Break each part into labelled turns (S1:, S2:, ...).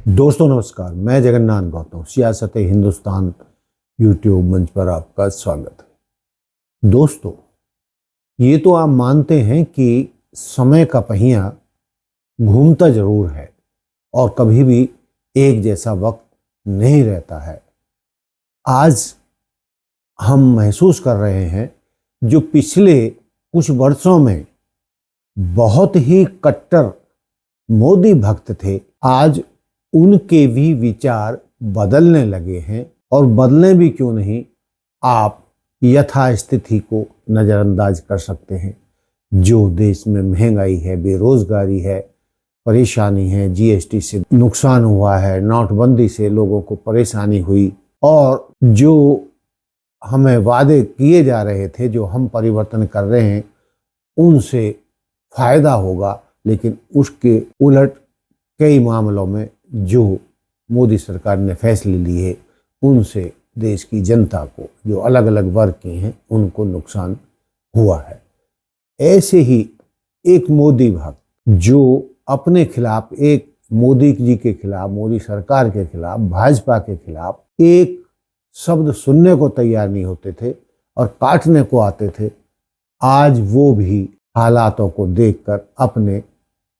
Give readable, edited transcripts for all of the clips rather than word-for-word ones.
S1: दोस्तों नमस्कार, मैं जगन्नाथ गौतम, सियासत हिंदुस्तान यूट्यूब मंच पर आपका स्वागत है। दोस्तों, ये तो आप मानते हैं कि समय का पहिया घूमता जरूर है और कभी भी एक जैसा वक्त नहीं रहता है। आज हम महसूस कर रहे हैं जो पिछले कुछ वर्षों में बहुत ही कट्टर मोदी भक्त थे, आज उनके भी विचार बदलने लगे हैं। और बदलने भी क्यों नहीं, आप यथास्थिति को नज़रअंदाज कर सकते हैं। जो देश में महंगाई है, बेरोजगारी है, परेशानी है, जीएसटी से नुकसान हुआ है, नोटबंदी से लोगों को परेशानी हुई, और जो हमें वादे किए जा रहे थे, जो हम परिवर्तन कर रहे हैं, उनसे फायदा होगा, लेकिन उसके उलट कई मामलों में जो मोदी सरकार ने फैसले लिए उनसे देश की जनता को, जो अलग अलग वर्ग के हैं, उनको नुकसान हुआ है। ऐसे ही एक मोदी भक्त जो अपने खिलाफ, एक मोदी जी के खिलाफ, मोदी सरकार के खिलाफ, भाजपा के खिलाफ एक शब्द सुनने को तैयार नहीं होते थे और काटने को आते थे, आज वो भी हालातों को देखकर अपने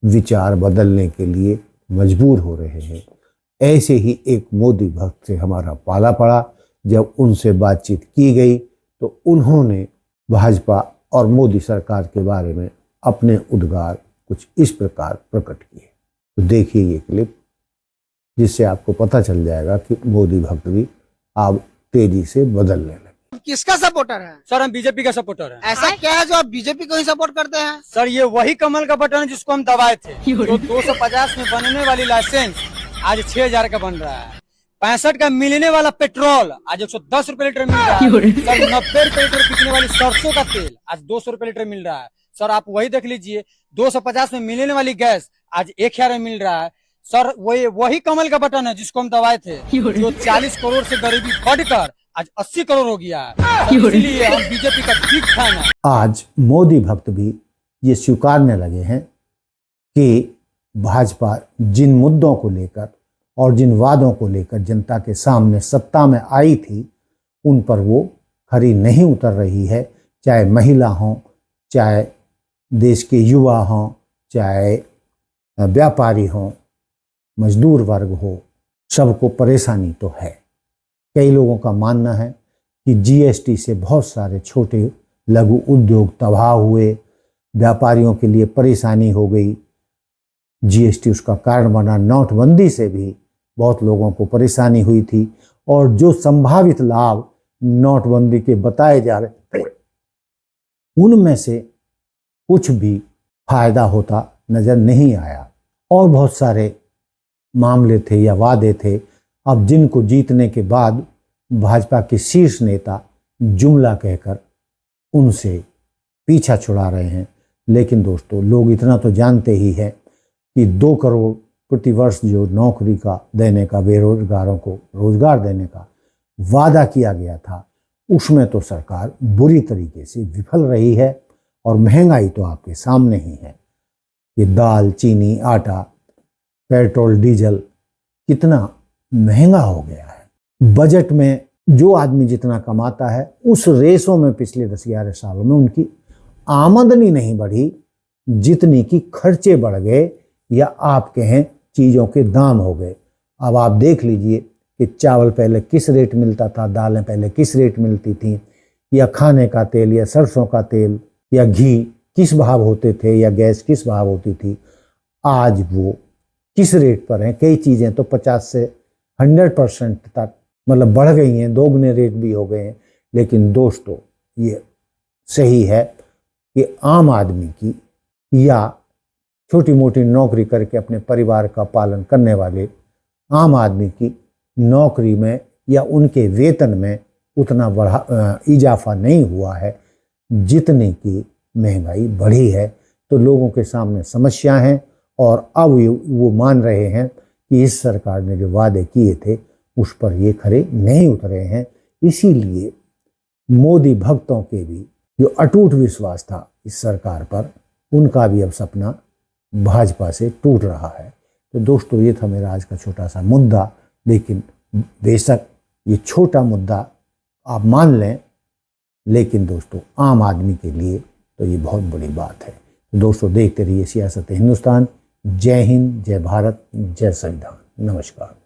S1: विचार बदलने के लिए मजबूर हो रहे हैं। ऐसे ही एक मोदी भक्त से हमारा पाला पड़ा। जब उनसे बातचीत की गई तो उन्होंने भाजपा और मोदी सरकार के बारे में अपने उद्गार कुछ इस प्रकार प्रकट किए। तो देखिए ये क्लिप, जिससे आपको पता चल जाएगा कि मोदी भक्त भी अब तेजी से बदलने लगे।
S2: किसका सपोर्टर है?
S3: सर हम बीजेपी का सपोर्टर है।
S2: ऐसा क्या है जो आप बीजेपी को ही सपोर्ट करते हैं?
S3: सर ये वही कमल का बटन है जिसको हम दबाए थे। तो 250 में बनने वाली लाइसेंस आज 6000 का बन रहा है। 65 का मिलने वाला पेट्रोल आज 110 रुपए लीटर मिल रहा है। सर 90 रुपए लीटर बिकने वाली सरसों का तेल आज 200 रुपए लीटर मिल रहा है। सर आप वही देख लीजिए, 250 में मिलने वाली गैस आज 1000 में मिल रहा है। सर वही कमल का बटन है जिसको हम दबाए थे, जो 40 करोड़ से गरीबी बढ़कर आज 80 करोड़ हो गया है। इसलिए हम बीजेपी का ठीक फैन है।
S1: आज मोदी भक्त भी ये स्वीकारने लगे हैं कि भाजपा जिन मुद्दों को लेकर और जिन वादों को लेकर जनता के सामने सत्ता में आई थी, उन पर वो खरी नहीं उतर रही है। चाहे महिला हों, चाहे देश के युवा हों, चाहे व्यापारी हों, मजदूर वर्ग हो, सबको परेशानी तो है। कई लोगों का मानना है कि जीएसटी से बहुत सारे छोटे लघु उद्योग तबाह हुए, व्यापारियों के लिए परेशानी हो गई। जीएसटी उसका कारण बना। नोटबंदी से भी बहुत लोगों को परेशानी हुई थी, और जो संभावित लाभ नोटबंदी के बताए जा रहे उनमें से कुछ भी फायदा होता नजर नहीं आया। और बहुत सारे मामले थे या वादे थे, अब जिनको जीतने के बाद भाजपा के शीर्ष नेता जुमला कहकर उनसे पीछा छुड़ा रहे हैं। लेकिन दोस्तों, लोग इतना तो जानते ही हैं कि 2 करोड़ प्रतिवर्ष जो नौकरी का देने का, बेरोजगारों को रोजगार देने का वादा किया गया था, उसमें तो सरकार बुरी तरीके से विफल रही है। और महंगाई तो आपके सामने ही है। ये दाल, चीनी, आटा, पेट्रोल, डीजल कितना महंगा हो गया है। बजट में जो आदमी जितना कमाता है, उस रेशों में पिछले 10-11 सालों में उनकी आमदनी नहीं बढ़ी जितनी कि खर्चे बढ़ गए, या आप कहें चीज़ों के दाम हो गए। अब आप देख लीजिए कि चावल पहले किस रेट मिलता था, दालें पहले किस रेट मिलती थी, या खाने का तेल या सरसों का तेल या घी किस भाव होते थे, या गैस किस भाव होती थी, आज वो किस रेट पर हैं। कई चीज़ें तो 50 से 100% तक मतलब बढ़ गई हैं, दोगुने रेट भी हो गए हैं। लेकिन दोस्तों, ये सही है कि आम आदमी की या छोटी मोटी नौकरी करके अपने परिवार का पालन करने वाले आम आदमी की नौकरी में या उनके वेतन में उतना इजाफा नहीं हुआ है जितने की महंगाई बढ़ी है। तो लोगों के सामने समस्या हैं, और अब वो मान रहे हैं कि इस सरकार ने जो वादे किए थे उस पर ये खरे नहीं उतरे हैं। इसीलिए मोदी भक्तों के भी जो अटूट विश्वास था इस सरकार पर, उनका भी अब सपना भाजपा से टूट रहा है। तो दोस्तों ये था मेरा आज का छोटा सा मुद्दा, लेकिन बेशक ये छोटा मुद्दा आप मान लें, लेकिन दोस्तों आम आदमी के लिए तो ये बहुत बड़ी बात है। तो दोस्तों देखते रहिए सियासत हिंदुस्तान। जय हिंद, जय भारत, जय संविधान। नमस्कार।